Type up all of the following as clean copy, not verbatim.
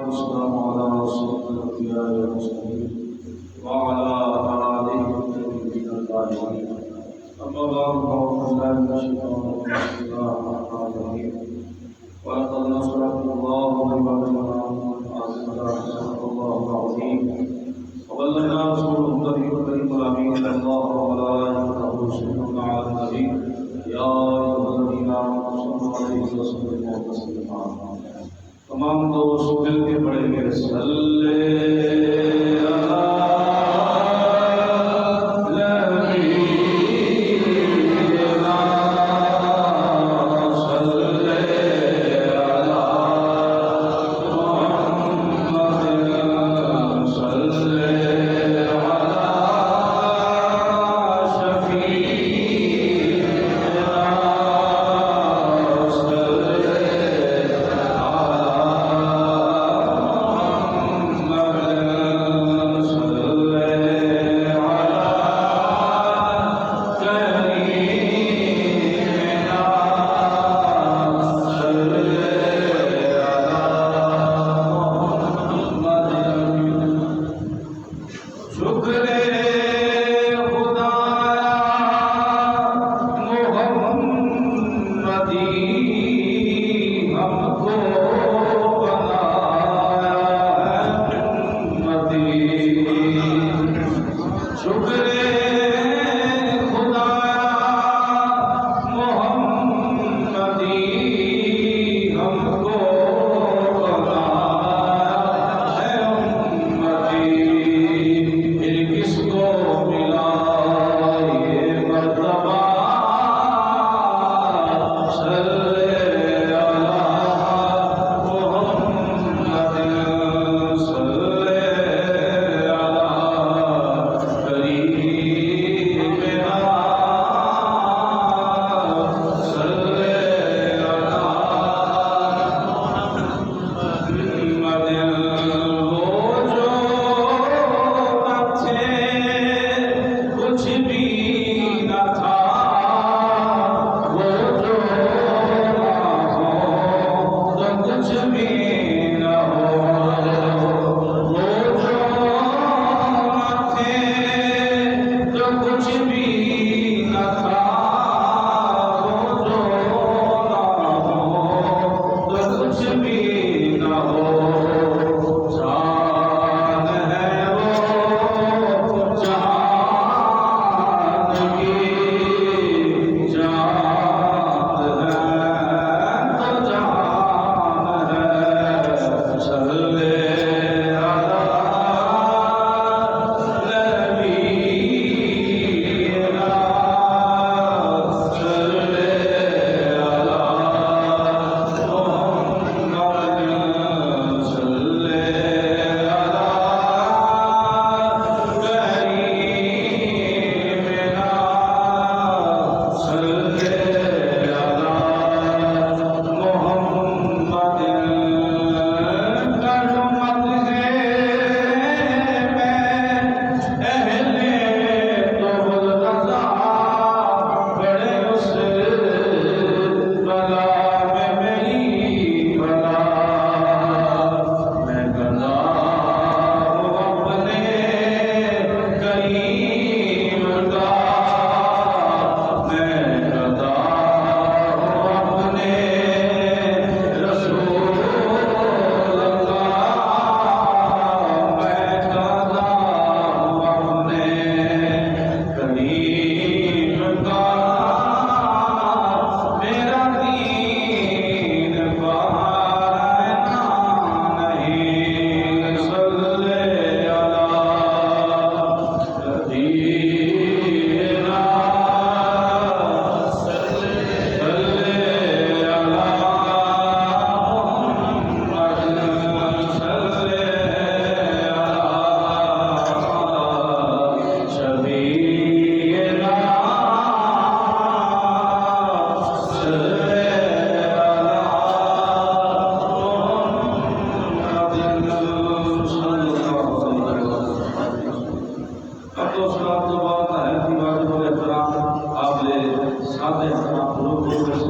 والسلام على رسول الأنبياء والمرسلين وعلى آله الطيبين الطاهرين. أما بعد فأعوذ بالله من الشيطان الرجيم. بسم الله الرحمن الرحيم. ولقد نصركم الله ببدر عظيم صدق الله العظيم. وبلغنا رسوله النبي الكريم الأمين إلى الله وملائكته يصلون على النبي يا أيها الذين آمنوا صلوا عليه وسلموا تسليما. تمام دوستوں مل کے پڑھیں گے صلی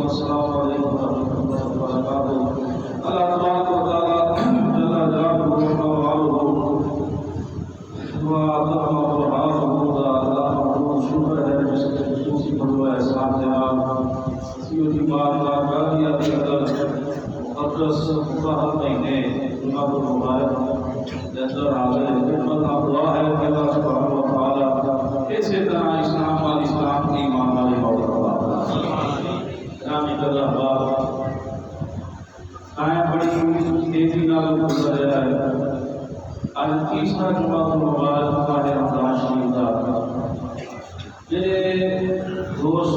السلام علیکم ورحمۃ اللہ وبرکاتہ. اللہ تبارک و تعالیٰ جمعۃ المبارک جیسا حاضر خدمت آپ دعا ہے کہ اللہ سبحانہ و تعالیٰ اسی طرح اسلام اور اسلام کی ایمان والی موت نامی قدر احباب آئیں بڑی تیزی نال گزر رہا ہے آج تیسرا جمعۃ المبارک ماہ رمضان شریف کا یہ دوست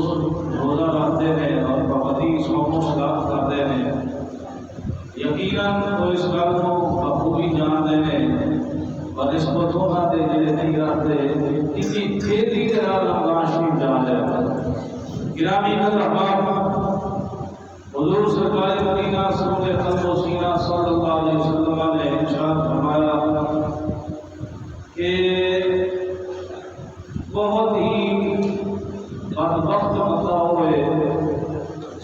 روزہ رکھتے ہیں اور پابندی صوم و صلات کرتے ہیں یقیناً تو اس گل کو بخوبی جانتے ہیں اور اس کو دھوکہ دے جڑے نہیں رکھتے کسی تیزی کے نال رمضان شریف جا رہے ہیں گرامی قدر احباب حضور سرکار مدینہ سرور قلب و سینہ صلی اللہ علیہ وسلم نے ارشاد فرمایا کہ بہت ہی بدبخت بندہ ہوئے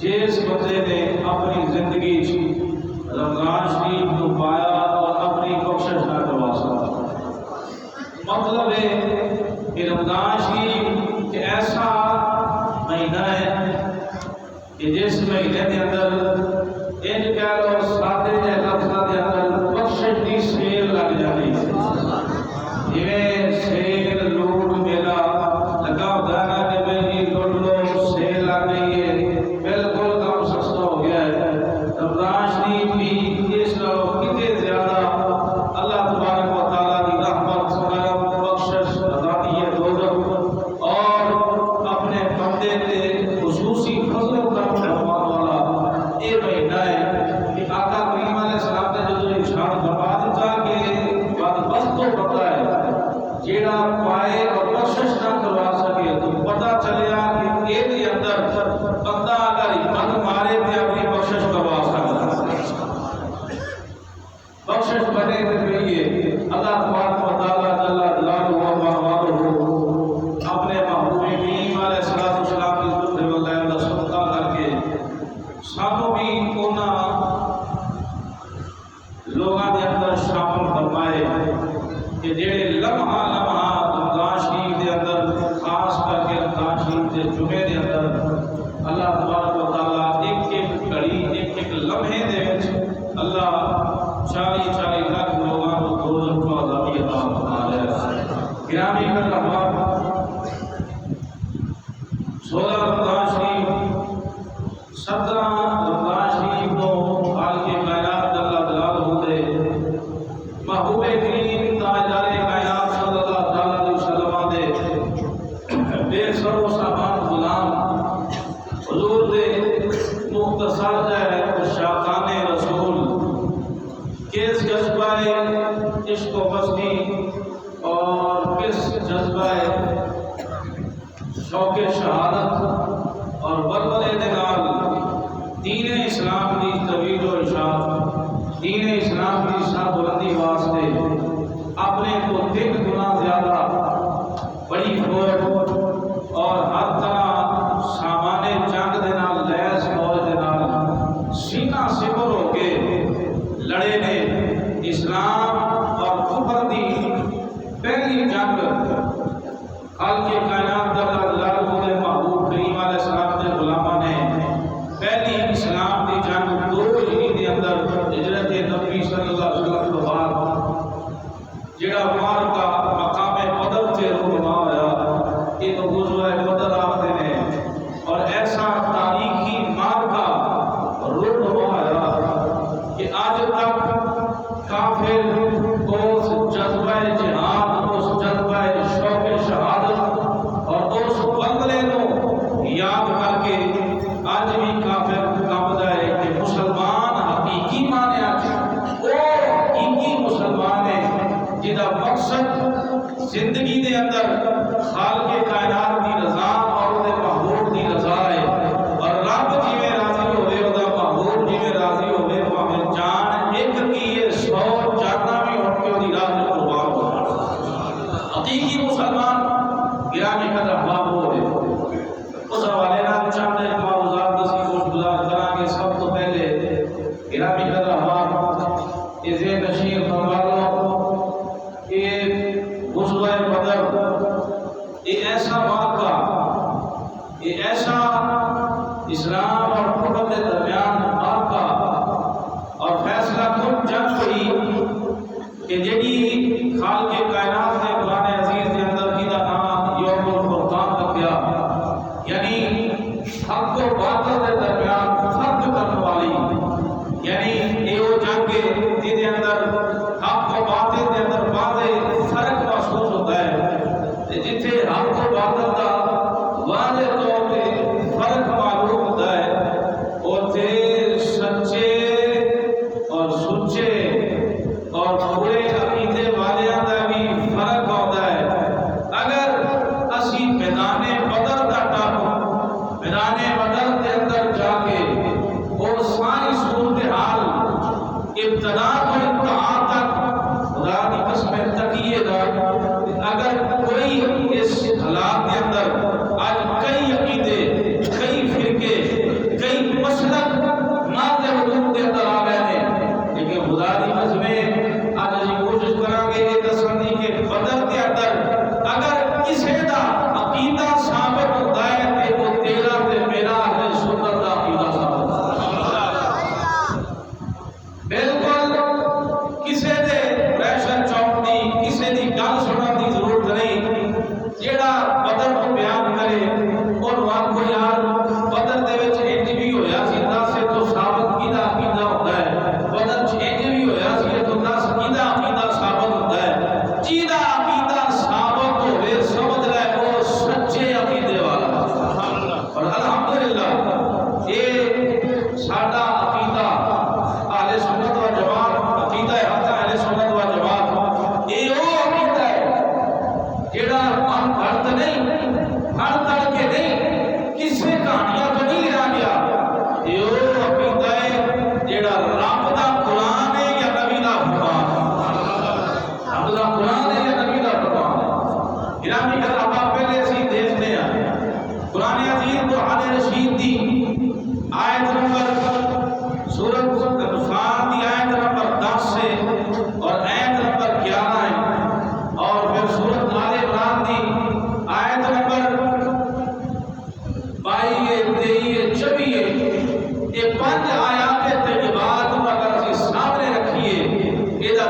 جس بندے نے اپنی زندگی رمضان شریف کو پایا اور اپنی بخشش نہ کروا سکا۔ مطلب ہے کہ رمضان شریف ایک ایسا مہینہ ہے کہ جس مہینے کے اندر ان کہہ لو سادے جے لفظاں دے اندر بخشش دی سیل لگ جاتی ہے جویں سیل لوٹ میلا لگا ہوتا ہے کہ بھئی لوٹ لو سیل لگ گئی ہے بالکل کام سستا ہو گیا ہے۔ رمضان شریف بھی اس نالوں کتے زیادہ اللہ تبارک و تعالیٰ کی رحمت کرم بخشش عطا دوزخ اور اپنے بندے کے خصوصی فضل و کرم فرمانے والا یہ مہینہ ہے کہ آقا کریم علیہ السلام نے جو ارشاد فرما دیتا کہ بدبخت تو پتہ ہے جیڑا پائے اور بخشش نہ کروا سکے تو پتہ چلیا کہ یہ اندر بندہ اگر ہمت مارے تے اپنی بخشش کروا سکتا بخشش بنے تے یہ اللہ تبارک و تعالیٰ جل جلالہ و مہوالہ اپنے محبوب کریم علیہ السلام کی ذکر اللہ کا صدقہ کر کے سانوں بھی انہاں لوگاں دے اندر شامل فرمائے کہ جڑے لمحہ لمحہ رمضان شریف دے اندر خاص کر کے رمضان شریف دے جمعے دے اندر اللہ تبارک و تعالیٰ ایک ایک گھڑی ایک ایک لمحے دے وچ اللہ 40 لاکھ لوگاں کو دوزخ کو عذاب عطا فرما رہا ہے۔ گرامی قدر احباب 16 رمضان شریف 17 رمضان شریف کو خالق کائنات جل جلالہ دے محبوب کریم تاجدار کائنات صلی اللہ تعالی علیہ وسلم دے بے سر و سامان غلام حضور دے مختصر ہے شاقان رسول کس جذبہ عشق و مستی اور کس جذبہ شوق شہادت اور بلبلے دے نال دین اسلام دی توحید و ارشاد دین اسلام کی شان بلندی واسطے اپنے کو 3 گنا زیادہ بڑی فوج اور ہر طرح سامان جنگ دے نال لیس فوج دے نال سینہ سپر ہو کے لڑے نے اسلام اور کفر دی پہلی جنگ خالق کائنات جل جلالہ دے محبوب کریم علیہ السلام دے غلاماں نے پہلی اسلام دی جنگ 2 ہجری دے اندر ہجرت نبی صلی اللہ علیہ وسلم کے بعد جڑا مار کا مقام بدر سے رونما ہوا یہ تو غزوہ بدر آتے ہیں اور ایسا تاریخی مار کا رونما ہوا کہ آج تک کافر اس جذبہ جہاد اس جذبہ شوق شہادت اور اس بندلے کو یاد کر کے آج بھی کافر کام ہے کہ مسلمان حقیقی مانے وہ حقیقی مسلمان ہے جدا مقصد زندگی دے اندر خالق کائنات کی رضا اور دے محبوب کی رضا ہے اور رب جی میں راضی ہوئے اور دا محبوب جی میں راضی ہوئے پاویں جان ایک کی 100 جانا بھی ہٹ کے دی راہ میں قربان ہو حقیقی مسلمان گرامی قدر احباب ہو رہے اس حوالے نال چند معروضات دسی کو گزار کرا کے سب تو پہلے گرامی قدر احباب یہ ذہن نشین فرما لو کہ غزوہ بدر یہ ایسا واقعہ یہ ایسا اسلام اور کفر کے درمیان واقعہ اور فیصلہ کن جنگ ہوئی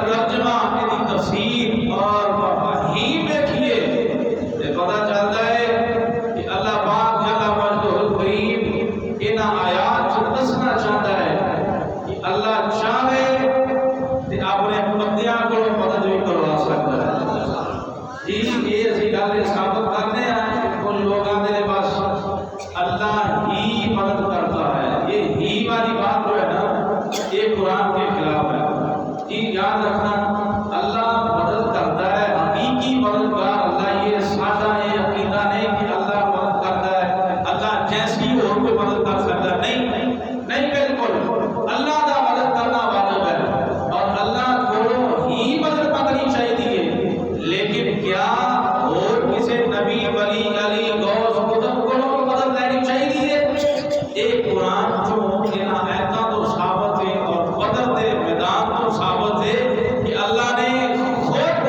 ترجمہ یہ تفسیر اور مفاہیم دیکھیے تو پتہ چلتا ہے کہ اللہ پاک جل وجہ الکریم ان آیات سے دسنا چاہتا ہے کہ اللہ چاہے تو اپنے بندیاں کو مدد بھی کروا سکتا ہے. یہ اسی گل ثابت کرنے ہیں کہ کچھ لوگ آتے بس اللہ ہی مدد کرتا ہے. یہ ہی والی بات جو ہے نا یہ قرآن کے خلاف ہے. جی یاد رکھنا اللہ مدد کرتا ہے، حقیقی مددگار اللہ. یہ سادہ یہ عقیدہ نہیں کہ اللہ مدد کرتا ہے اللہ جیسی اور کوئی مدد کر سکتا ہے. نہیں بالکل اللہ کا مدد کرنا واجب ہے اور اللہ کو ہی مدد کرنی چاہیے. لیکن کیا اور کسی نبی ولی علی غوث قطب کو مدد لینی چاہیے؟ ایک قرآن جو ان آیتوں تو ثابت ہے اور بدر دے میدان تو ثابت ہے کہ اللہ نے خود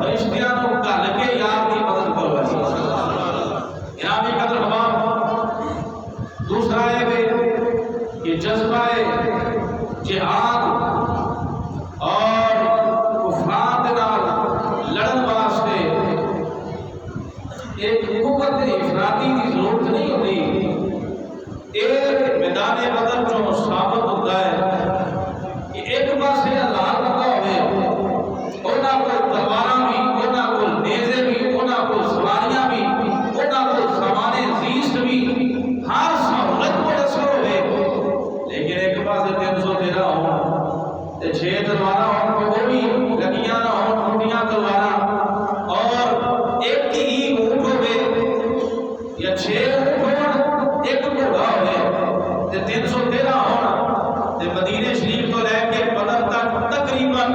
فرشتیاں کو کہا کہ یار کی مدد کروائی. یہاں بھی قدر حباب دوسرا ہے کہ جذبہ جہاد اور کفار کے نال لڑن واسطے ایک قوت افرادی کی ضرورت نہیں ہوتی. ایک میدان بدر جو ثابت ہوتا ہے کہ ایک پاسے اللہ لگا ہوئے انہاں کو تلواراں بھی انہاں کو نیزے بھی انہاں کو سواریاں بھی انہاں کو سامان زیست بھی ہر سہولت کو رسو ہوئے. لیکن ایک پاسے 313 ہوں تے 6 تلواراں ہوں وہ بھی لگیاں نہ ہوں ٹوٹیاں تلواراں اور ایک ہی اونٹ ہوئے یا 6 اونٹ ایک گھوڑا ہوئے تے 313 ہوں تے مدینہ شریف تو لے کے بدر تک تقریباً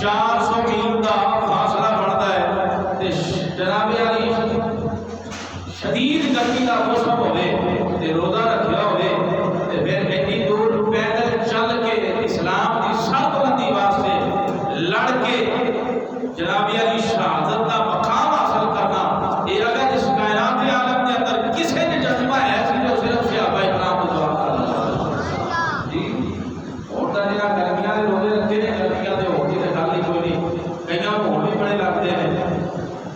400 میل کا فاصلہ بنتا ہے. تے جناب علی شدید گرمی کا موسم ہوئے تے روزہ رکھیا ہوئے تے پھر اتنی دور پیدل چل کے اسلام کی سربلندی واسطے لڑ کے جناب علی شہادت کا مقام حاصل کرنا یہ اگر اس کائنات عالم کے اندر کسی نے جذبہ ہے جو صرف صحابہ کرام کو دعا کرنا. جی اور تا جڑا گرمیاں دے روزے رکھے نے گرمیاں دے ہوتی تے گل ہی کوئی نہیں. کئیاں نوں ہون بھی بڑے لگتے ہیں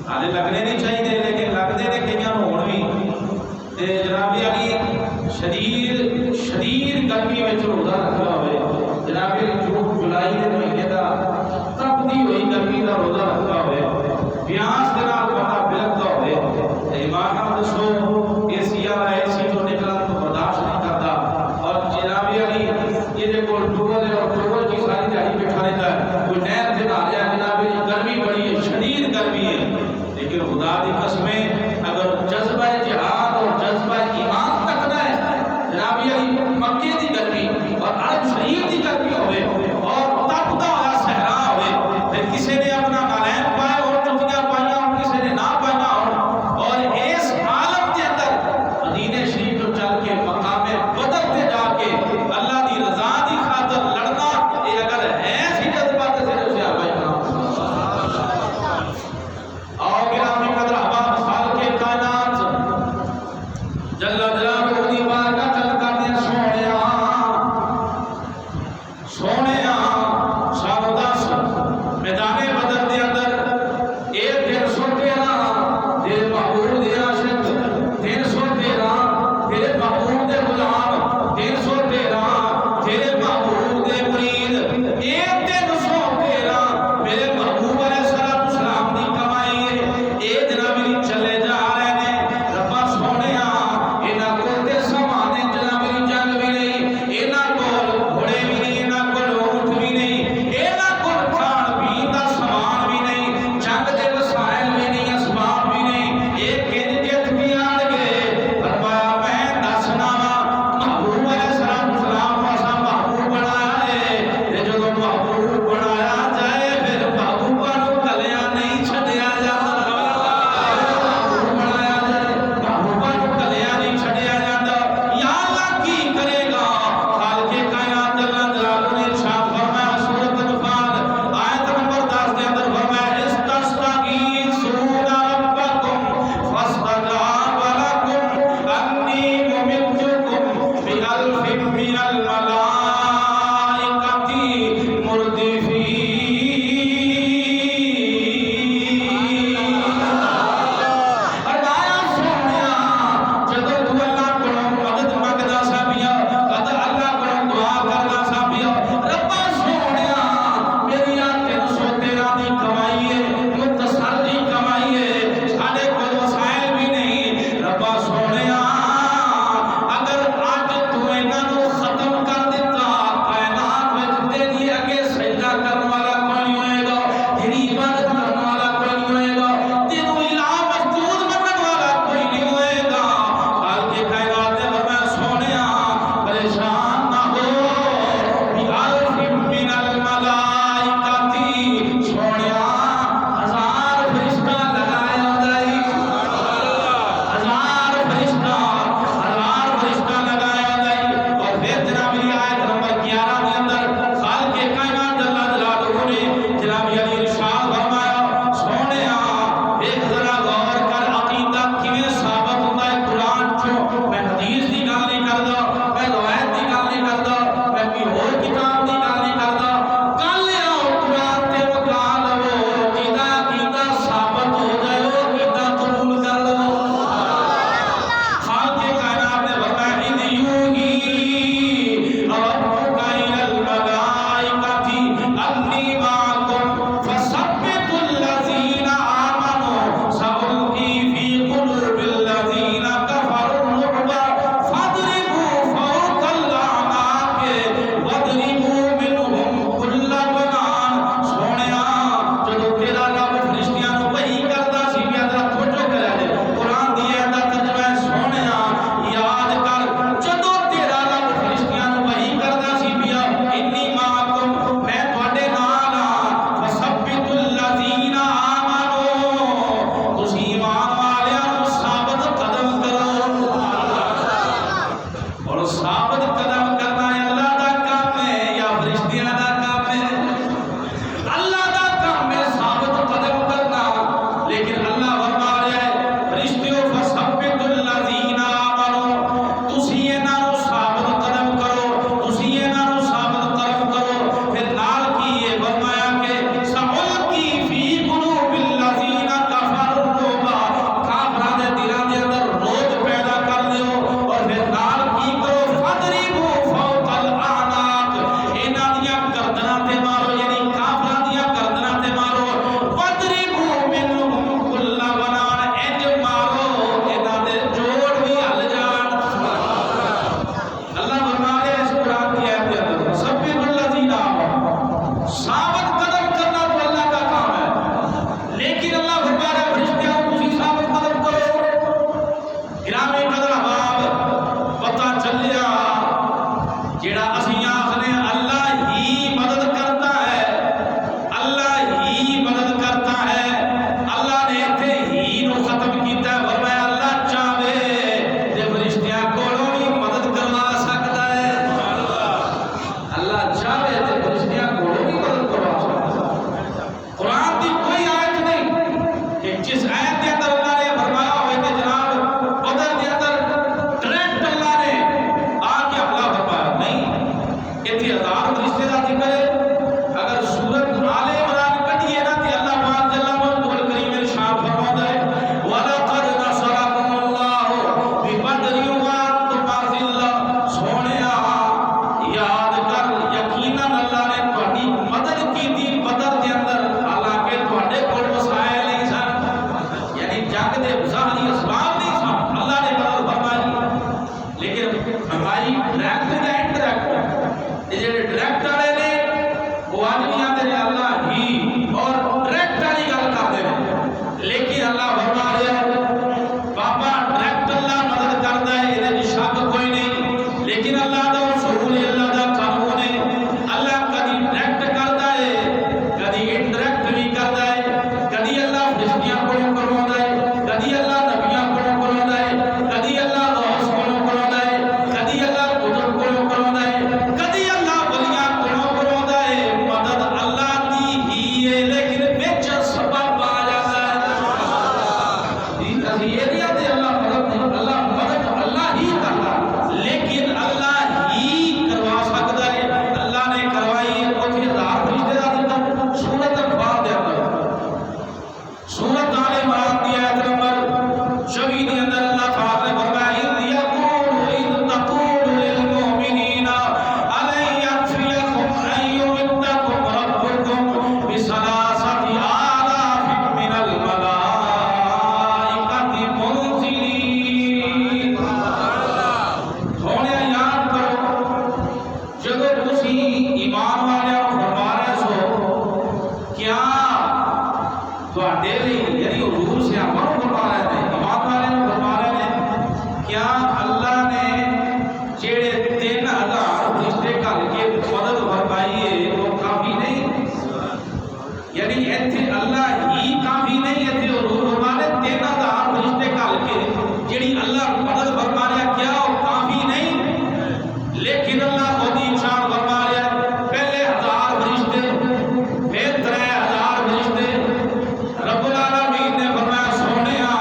حالے لگنے نہیں چاہیے لیکن لگتے نے کئیاں نوں ہون بھی. تے جناب علی شدید گرمی میں روزہ رکھا ہوئے جناب علی جون جولائی کے مہینے کا تپتی ہوئی گرمی کا روزہ رکھا ہوئے پیاس کے نال بندہ بلکتا ہوئے ایمان نال دسو یہ سیاہ ایسی جو نکلا تو برداشت نہیں کرتا. اور جناب علی یہ جو ٹوبل ہے اور ٹوبل کی ساری دیہی بیٹھا رہتا ہے کوئی نہر سے نہ رہا ہے جناب علی گرمی بڑی ہے شدید گرمی ہے. لیکن خدا کی قسمیں اگر جذبہ جہاد اور جذبہ ایمان تکنا ہے جناب علی مکے کی گرمی اور عرب شریف کی گرمی ہوئے اور تپتا ہوا صحرا ہوئے پھر کسی نے اپنا نالین پائے اور چوٹیاں پائیاں اور کسی نے نہ پائیاں اور اس عالم کے اندر مدینہ شریف کو چل کے مقام بدر پہ جا کے اللہ کی رضا کی خاطر لڑنا یہ اگر ہے سی جذبہ تو صرف صحابہ کرام. اور گرامی قدر احباب مثال کے یعنی ایتھے اللہ ہی کافی نہیں، ایتھے حضور فرمانے 3000 فرشتے کال کے جڑی اللہ مدد فرما رہا کیا وہ کافی نہیں، لیکن اللہ خود ہی شان فرما رہا پہلے 1000 فرشتے پھر 3000 فرشتے۔ رب العالمین نے فرمایا سونیا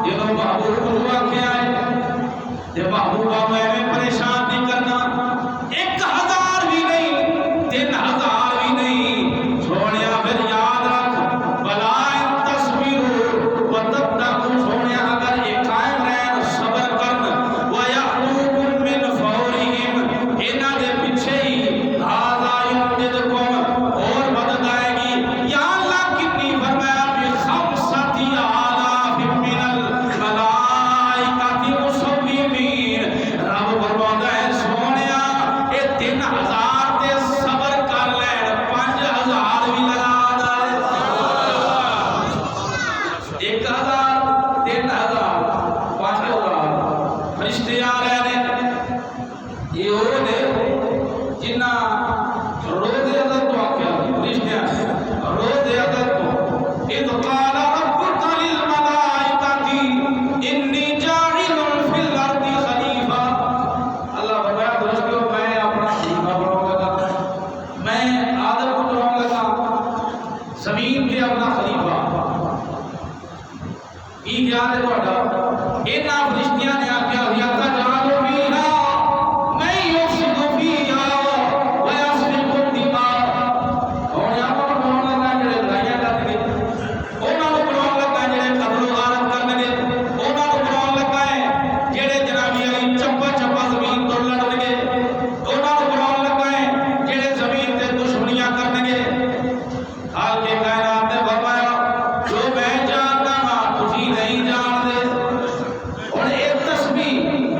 جدوں محبوب کو واقعہ ہے تے محبوبہ میں پریشان نہیں کرنا، 1000 بھی نہیں 3000 بھی نہیں، سونیا پھر یاد رکھ بلا ان تصبروا وتتقوا، سونیا اگر یہ قائم رہن صبر کرن ویأتوکم من فورہم، انہاں دے پیچھے ہی ھذا یمددکم اور مدد آئے گی، یا اللہ کتنی فرمایا بخمسۃ آلاف من الملائکۃ مصومین، رب فرماتا ہے سونیا اے 3000 تے صبر کر لین 5000 بھی لگا دے، 1000 3000 5000 فرشتے آ رہے ہیں، یہ وہ نے جنہ روز عدد تو آکھیا فرشتے روز عدد تو اذ قال ربک للملائکۃ انی جاعل فی الارض خلیفہ، اللہ فرمایا فرشتوں میں اپنا خلیفہ بناؤں گا، میں آدم کو بناؤں گا زمین پہ اپنا خلیفہ، کی خیال ہے تھوڑا؟ انہاں فرشتیاں نے آکھیا یتجعل فیہا من یفسد فیہا ویسفک الدماء، اور یہاں پر بناؤں لگا جڑے لڑائیاں کرن گے، انہاں نوں بناؤں لگا جڑے قتل و غارت کرن گے، انہاں نوں بناؤں لگا ہے جڑے جنابی علی چپا چپا زمین تو لڑن گے، انہاں نوں بناؤں لگا ہے جڑے زمین تے دشمنیاں کرن گے۔ خالق کائنات نے فرمایا جو میں جاننا وا تسی نہیں جان دے، اور ایک تسبیح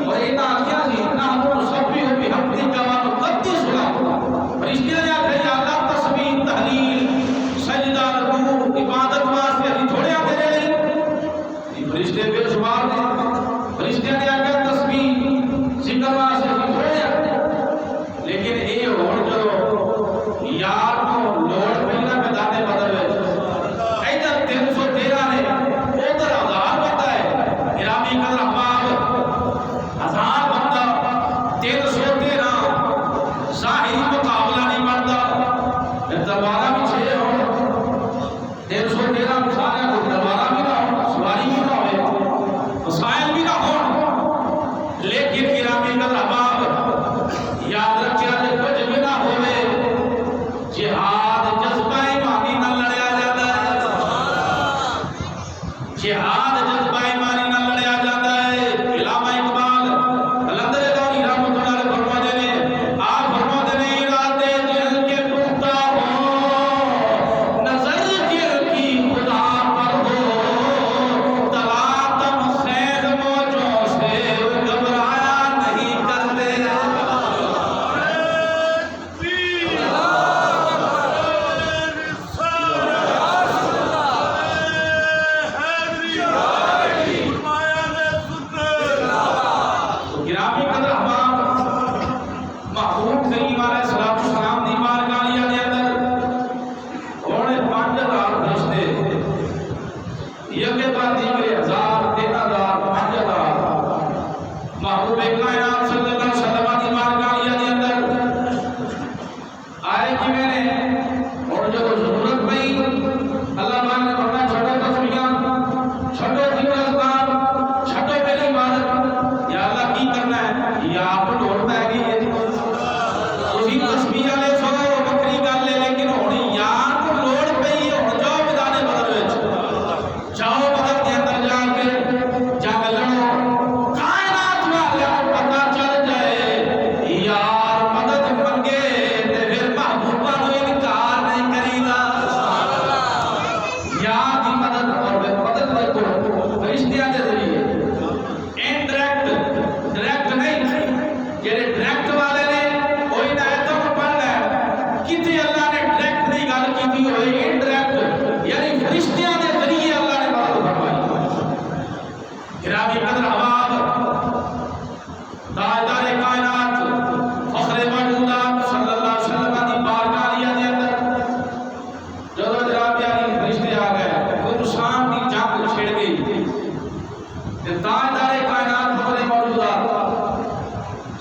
تاجدار کائنات حضرت موجودہ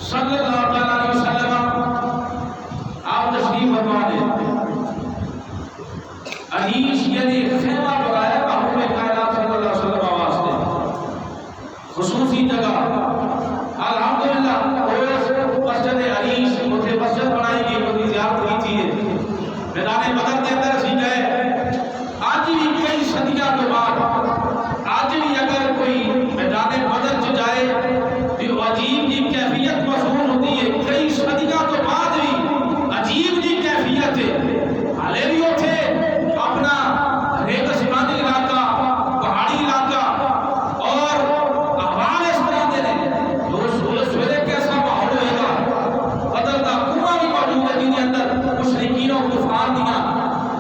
صلی اللہ تعالیٰ علیہ وسلم آپ تشریف فرما دیں. عریش یعنی خیمہ بنایا محبوب کائنات صلی اللہ علیہ وسلم واسطے خصوصی جگہ. الحمدللہ مسجد عریش اتنے مسجد بنائی گئی، اتنی زیارت کی تھی. میدان بدر کے اندر اسی گئے. آج بھی کئی صدیاں کے بعد آج بھی اگر کوئی میدان بدر چ جائے تو عجیب جی کیفیت محسوس ہوتی ہے. کئی صدیاں کے بعد بھی عجیب جی کیفیت ہے. حالے بھی اتنے اپنا ریگستانی علاقہ، پہاڑی علاقہ اور احوال اس طرح کے ہیں. سویرے کیسا ماحول ہوئے گا. بدر کا کنواں بھی موجود ہے جن کے اندر مشرکین اور کفار دیا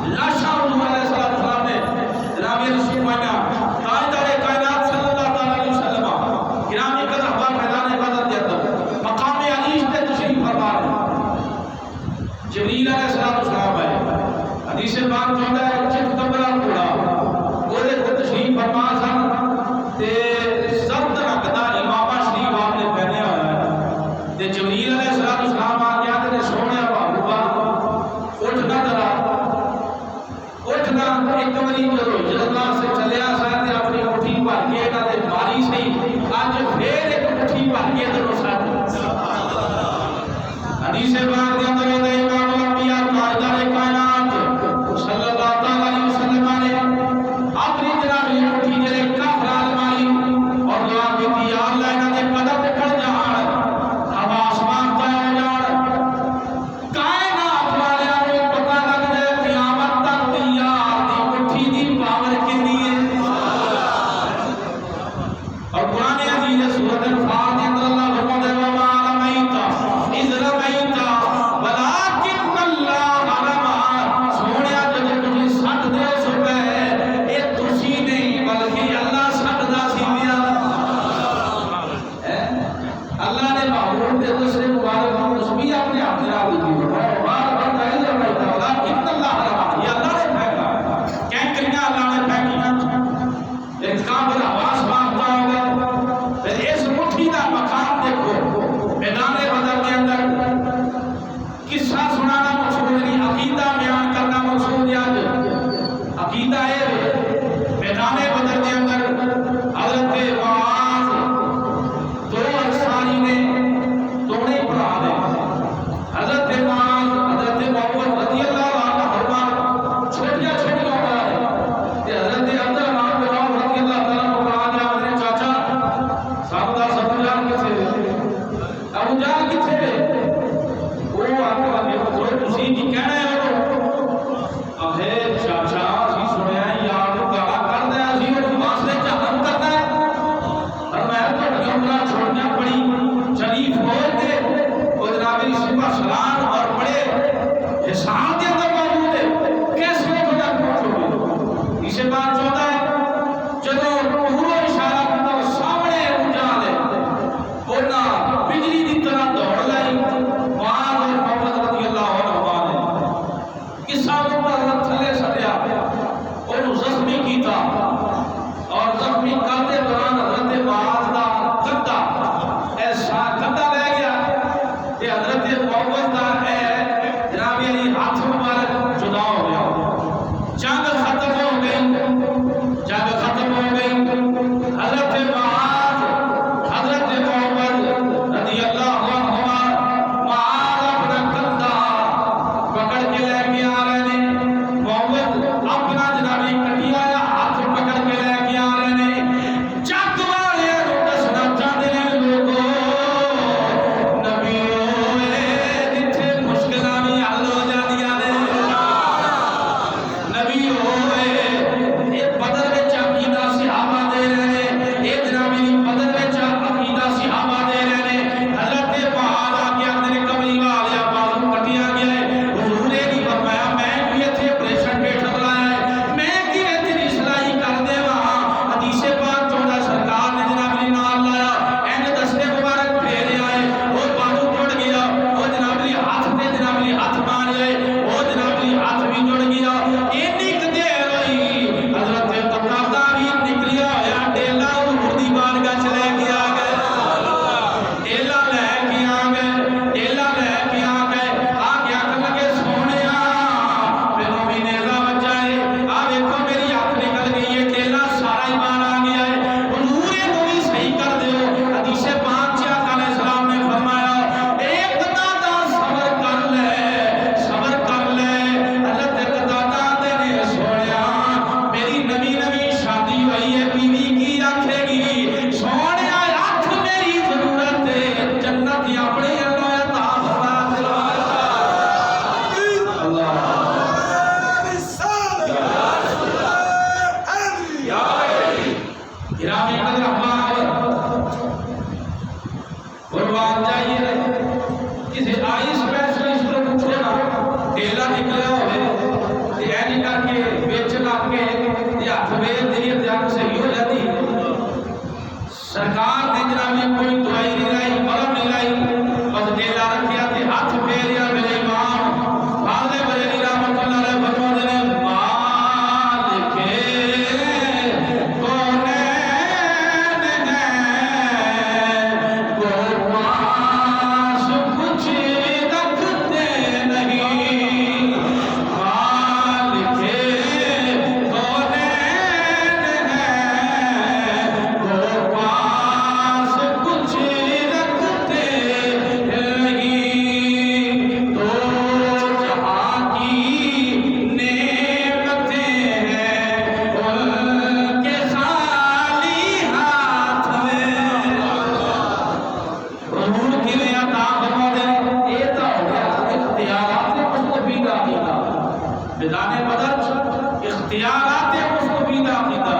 لاشاں حضور علیہ السلام نے جناب رسول اللہ تاجدار کائنات صلی اللہ تعالی علیہ وسلم گرامی قدر احباب میدان بدر کے اندر مقام عریش پہ تشریف فرما رہے. جبریل علیہ السلام آئے. حدیث پاک جو ہے چت کمرہ کوڑا اودے تے تشریف فرما سن تے سب رنگ دا امامہ شریف آپ نے پہنیا ہوا ہے. تے جبریل علیہ السلام آ گیا تے سونے محبوبہ اٹھنا ذرا اٹھنا. ایک واری جلدہ سے چلیا سا تے اپنی مٹھی بھر کے انہاں دے ماری سی. اج پھر ایک مٹھی بھر کے تے روسا. حدیث پاک دے اندر ہے امام الانبیاء تاجدار کائنات صلی اللہ تعالی علیہ وسلم نے اپنی جناب مٹھی جڑے کافر ماری اور دعا کی یا اللہ انہاں دے قدم تے کھڑ جان اب آسمان تے ہو جان کائنات والے نوں پتہ لگ جائے قیامت تک یار دی مٹھی دی پاور کتنی ہے. اور قرآن عزیز سورۃ انفال کے اندر اللہ فرماتا ہے وما رمیت اذ رمیت ولکن اللہ رمی. سونیا جب تسی سٹ دے سو پے اے تسی نہیں بلکہ اللہ سٹدا سی دیا. اللہ نے محبوب دے دوسرے مبارک کو اس بھی اپنے ہاتھ میں ڈال دی. بار بار کہہ رہا ہے ولکن اللہ رمی. یہ اللہ نے پھینکا کینکریاں اللہ نے پھینکی. ایک کافر آواز مارتا ہوگا. پھر اس مٹھی کا مقام دیکھو. میدان بدر کے اندر قصہ سنانا مقصود نہیں، عقیدہ بیان کرنا مقصود ہے. عقیدہ ہے میدان بدر کے اندر حضرت معاذ دو انصاری نے دوڑے پڑھا دے. حضرت معاذ حضرت محمد رضی اللہ عنہ فرمان چھوٹیاں چھوٹیاں پڑھا دے. حضرت عبد الرحمن بن عوف رضی اللہ تعالیٰ عنہ پڑھا دیا. اپنے چاچا صاحب دا ابو جہل کتھے؟ ابو جہل کتھے؟ وہ آپ کو تسی کی کہنا ہے اہے چاچا اسی سنیا یار گالا کر دیا اسی وہ واسطے جہنم کرنا ہے. اور میں تو عمرہ چھوڑنا پڑی شریف ہوئے تھے وہ جناب سپاہ سلام اور بڑے حساب کے اندر موجود ہے. کیسے ہو جا پہنچو گے؟ اسے بات چاہتا ہے جب پورا اشارہ کرتا وہ سامنے اجال ہے بولنا بجلی کی طرح دوڑ لائی. معاذ اور محمد رضی اللہ عنہ نے قصہ پر تھلے سٹیا اور زخمی کیتا اور زخمی کرتے دوران حضرت معاذ دا گدا ایسا گدا لے گیا کہ حضرت محمد دا جناب علی ہاتھ مبارک جدا ہو گیا. جنگ ختم ہو گئی. رکھ کے ہاتھ ویل دی جنگ صحیح ہو جاتی سرکار نے جناب کوئی دوائی نہیں لائی مرہم نہیں لائی بس ڈیلا رکھیا تے ہاتھ پھیریا میرے امام فاضل بریلوی رحمۃ اللہ علیہ فرماتے ہیں مالک کونین ہے کو پاس کچھ رکھتے نہیں مالک کونین ہے کو پاس کچھ رکھتے نہیں تو جہاں کی نعمتیں ہیں ان کے خالی ہاتھ میں حضور کی عطا فرما دے یہ تو ہو گیا اختیارات مستفیدہ عقیدہ میدان بدر اختیارات مستفیدہ عقیدہ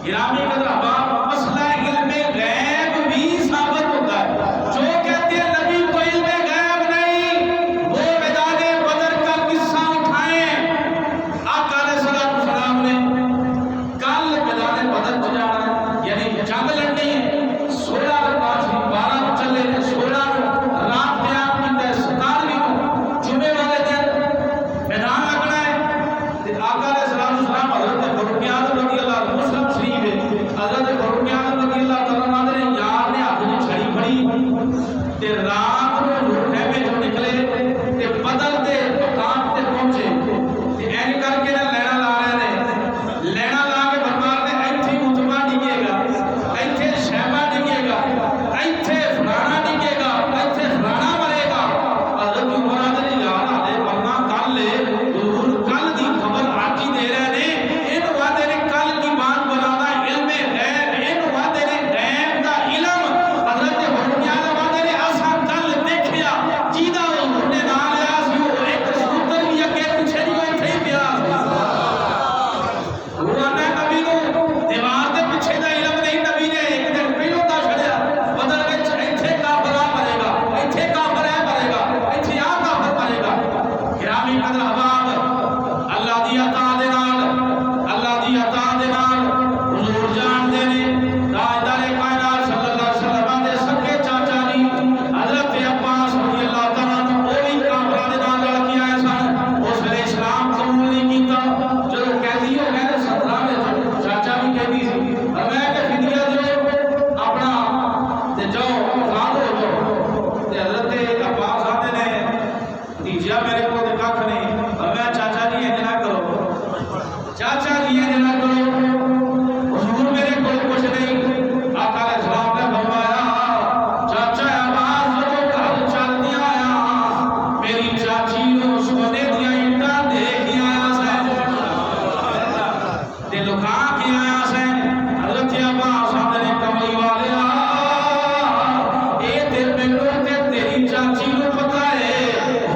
گرامی قدر احباب مسئلہ علم غیب بھی ثابت ہوتا ہے جو کہتے ہیں نبی کو علم غیب نہیں وہ میدان بدر کا قصہ اٹھائیں آقا علیہ السلام نے کل میدان بدر کو جانا ہے یعنی جنگ لڑنی ہے 16 رکعت 12 چلے 16 رات قیام کیتا ہے 17ویں کو جمعے والے دن میدان لگنا ہے تے آقا علیہ السلام حضرت فاروق اعظم رضی اللہ عنہ مسلم شریف ہے حضرت فاروق اعظم رضی اللہ تعالیٰ عنہ نے یار نے ہاتھ میں چھڑی پھڑی تے رات کو لوٹے میں جو نکلے تے بدر دے مقام تے پہنچے تے این کر کے لینا لا رہے نے لینا لا کے فرمان نے ایتھے اتما ڈگے گا ایتھے شہبہ ڈگے گا ایتھے فلانا ڈگے گا ایتھے فلانا مرے گا حضرت عمر نے یار آدھے ورنہ کل حضور کل دی خبر آج ہی دے رہے نے ان وعدے نے کل کی بات بنانا علم غیب ان وعدے نے غیب دا علم حضرت فاروق اعظم وعدے نے اساں کل دیکھیا جیدہ حضور نے نام لیا سی وہ ایک سوتر بھی اگے پیچھے نہیں ہوئے تھے پیا قرآن نبی کو دیوار دے پیچھے دا علم نہیں نبی نے ایک دن پہلو دا چھڑیا بدل وچ ایتھے کافر مرے گا ایتھے کافر مرے گا ایتھے آ کافر مرے گا گرامی قدر احباب اللہ دی عطا دے نال حضور جان دے نے تاجدار کائنات صلی اللہ علیہ وسلم دے سکے چاچا جی حضرت عباس رضی اللہ تعالیٰ عنہ وہ بھی کافراں دے نال لڑ کے آئے سن اس ویلے اسلام قبول نہیں کیتا جدوں قیدی ہو گئے 17 میں چاچا بھی قیدی سی میں کہ فدیہ دیو اپنا تے جاؤ آزاد ہو جاؤ تے حضرت عباس آتے نے تیجا میرے کو تے کھ نہیں میں چاچا جی یہ نہ کرو چاچا جی یہ نہ کرو حضور میرے کو کچھ نہیں آقا علیہ السلام نے فرمایا چاچا عباس جو گھر چل دیا آیا میری چاچی نو سونے دیا اینٹاں دے کے آیا سے تے لکا کے آیا سے حضرت عباس نے کملی والیا اے تے مینوں تے تیری چاچی نو پتہ ہے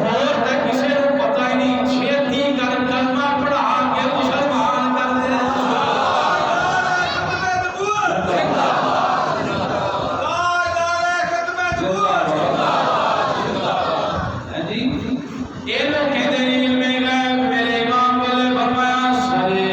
اور تے کسے نو پتہ ہی نہیں چھیتی کر کلمہ پڑھا کے مسلمان کر دے جی یہ لوگ کہتے ہیں علم غیب میرے امام والے فرمایا سرے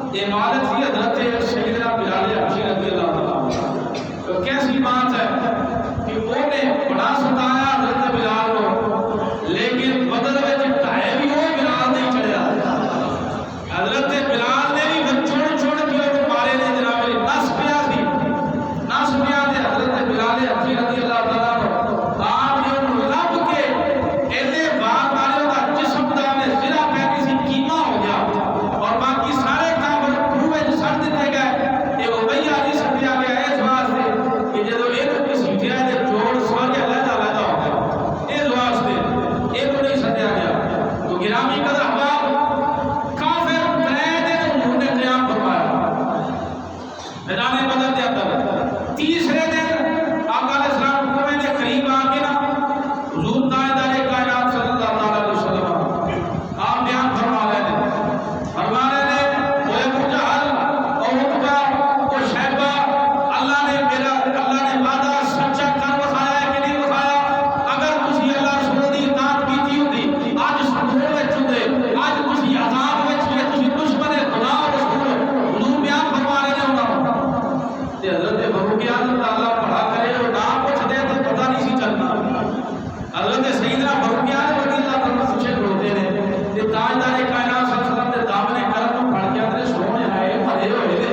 عبادت تھی حضرت سیدنا بلال حبشی رضی اللہ عنہ. تو کیسی بات ہے کہ وہ نے بڑا ستایا حضرت بلال کو، لیکن بدل میں ٹائے بھی وہ بلال نہیں چڑھیا. حضرت بلال نے بھی چھوڑ چھوڑ کے وہ مارے نے جناب نس پیا سی، نس پیا تے حضرت بلال حبشی رضی اللہ تعالیٰ عنہ آپ نے انہوں لب کے ایسے بات والے کا جسم دا نے زرا پہ کسی کیما ہو گیا اور باقی سارے کافر کنویں سڑ دیتے گئے. یہ امیہ نہیں سٹیا گیا اس واسطے کہ جدو یہ کسی جہاں دے جوڑ سارے علیحدہ علیحدہ ہو گئے، اس واسطے یہ نہیں سٹیا گیا. تو گرامی قدر احباب کافر میدان بدر کے اندر تیسرے دن آقا علیہ السلام کنویں کے قریب آ کے نا حضور تاجدار کائنات صلی اللہ علیہ وسلم آپ بیان فرما رہے ہیں وہ ابو جہل اور عتبہ اور شیبہ اللہ نے وعدہ سچا کر بخایا ہے کہ نہیں بخایا. اگر تسی اللہ رسول دی اطاعت کیتی ہوندی اج سکون وچ ہوندے، اج تسی عذاب وچ یا تسی دشمن خدا اور رسول حضور بیان فرما رہے ہیں. حضرت فاروق اعظم اللہ پڑھا کرے اور نام پوچھ دے تو پتہ نہیں سی چلنا. حضرت سیدنا فاروق اعظم رضی اللہ عنہ پیچھے کھڑوتے نے تے تاجدار کائنات صلی اللہ علیہ وسلم دے دامن کرم پڑھ کے اندر سونے آئے مرے ہوئے نے.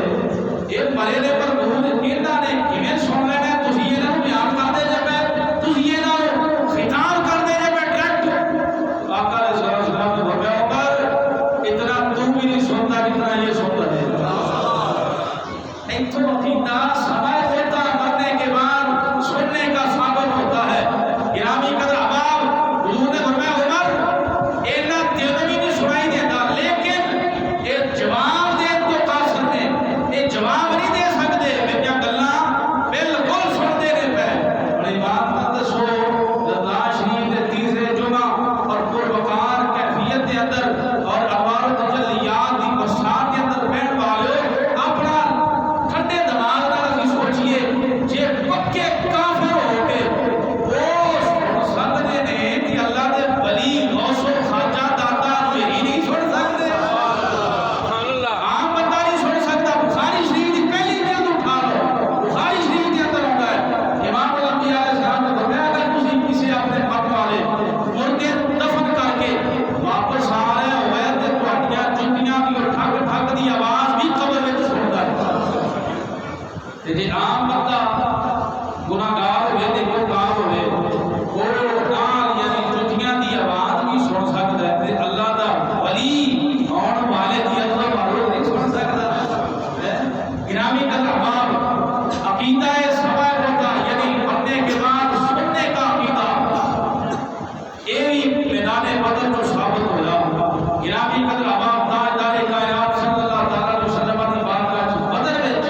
یہ مرے نے پر حضور انہاں نے کیویں سن لینا تسی انہاں نوں بیان کر دے جے تسی انہاں نوں خطاب کر دے جے ڈائریکٹ. آقا علیہ السلام نے فرمایا عمر اتنا تو بھی نہیں سنتا جتنا یہ سنتا ہے. تو عقیدہ سمائے ہوتا مرنے کے بعد سننے کا ثابت ہوتا ہے. گرامی قدر احباب حضور نے فرمایا عمر اینا تینوں بھی نہیں سنائی دیتا، لیکن یہ جواب دے تو قاصر نے یہ جواب نہیں دے سکتے. میں کیا گلاں بالکل سن دے رہے پہ. بڑی بات مت دسو رمضان شریف کے تیسرے جمعہ اور پروقار کیفیت کے اندر اور انوار تجلیات کی بساط کے اندر بیٹھ والے اپنا ٹھنڈے دماغ نال اسی سوچئے جے پکے کافر ہو کے وہ سن سکتے نے کہ اللہ دے ولی غوث و خواجہ داتا میری نہیں سن سکتے. عام بندہ نہیں سن سکتا. بخاری شریف کی پہلی جلد اٹھا لو، بخاری شریف کے اندر ہوتا ہے امام الانبیاء علیہ السلام نے فرمایا اگر تسی کسی اپنے حق والے مردے دفن کر کے واپس آ رہے ہوئے تے تہاڈیاں جُتیاں دی ٹھک ٹھک دی آواز بھی قبر وچ سندا ہے. جی عام بندہ گناہگار ہوئے تے کوئی کام ہوئے وہ نال یعنی جُتیاں دی آواز بھی سن سکتا ہے تے اللہ دا ولی آن والے دی اللہ معلوم نہیں سن سکتا. گرامی قدر احباب عقیدہ سمائے ہوتا یعنی مرنے کے بعد سننے کا عقیدہ یہ بھی میدان بدر جو ثابت ہوا. گرامی قدر احباب تاجدار کائنات صلی اللہ تعالیٰ علیہ وسلم کی بارگاہ بدر وچ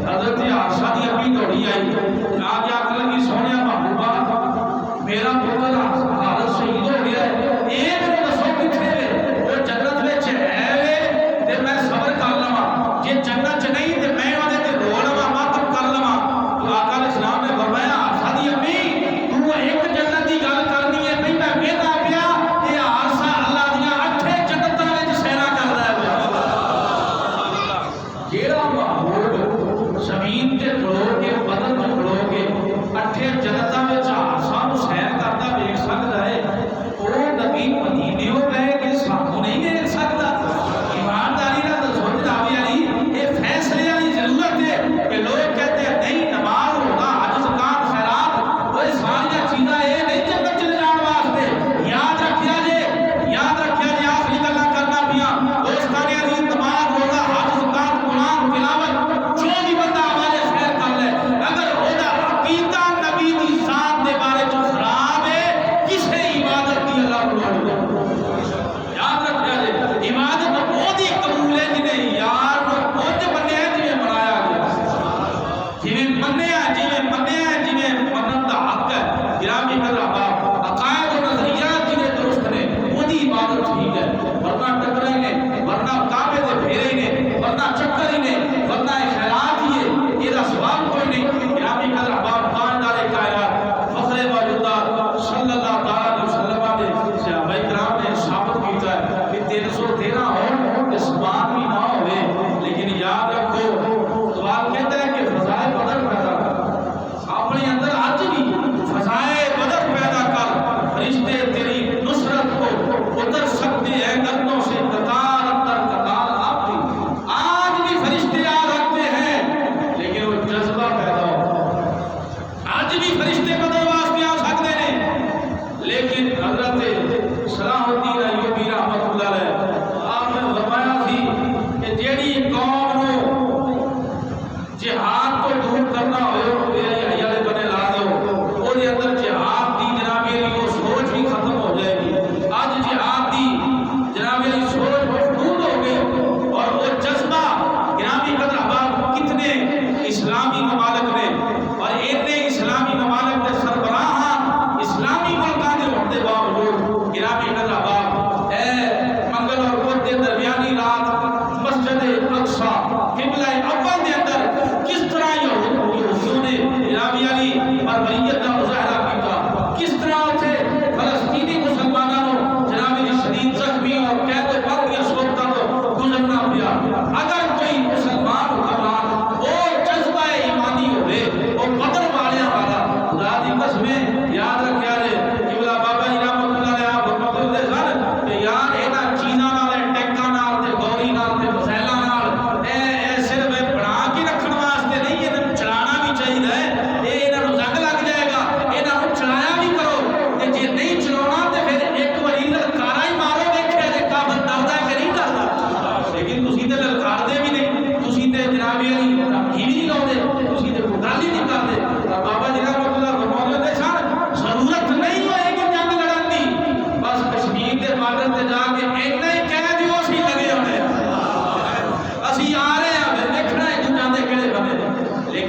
حضرت عائشہ دی اپی دوڑی آئی آ کے آخر لگی سونیا محبوبہ میرا پتر حالت شہید ہو گیا ہے، یہ میرے دسو کتنے وے وہ جنت وچ ہے وے تے میں صبر کر لواں، جے جنت چ نہیں تے میں اودے تے رو لواں ماتم کر لواں. تو آقا علیہ السلام نے فرمایا عائشہ دی امی تو ایک جنت دی گل کرنی ہے بھئی میں ویکھدا پیا یہ عائشہ اللہ دیاں 8 جنتاں وچ سیرا کردا ہے. جیڑا محبوب زمین تے کھلو کے بدن تے کھلو کے 8 جنتاں وچ سانو سیر کردا ویکھ سکدا ہے او نبی مدینے ہو گئے کہ سانو نہیں ویکھ سکدا. ایمانداری نال دسو جناب علی یہ فیصلے والی ضرورت ہے کہ لوگ کہتے ہیں نہیں نماز ہوگا حج زکات خیرات وہ ساری چیزاں یہ نہیں جنت چلے جان واسطے. یاد رکھیا جے آخری گلاں کرنا پیا دوستاں علی نماز ہوگا حج زکات قرآن تلاوت جو بھی بندہ ہمارے خیر کر لے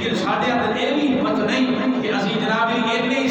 لیکن ساڈے اندر یہ بھی ہمت نہیں کہ اسی جناب اینے ہی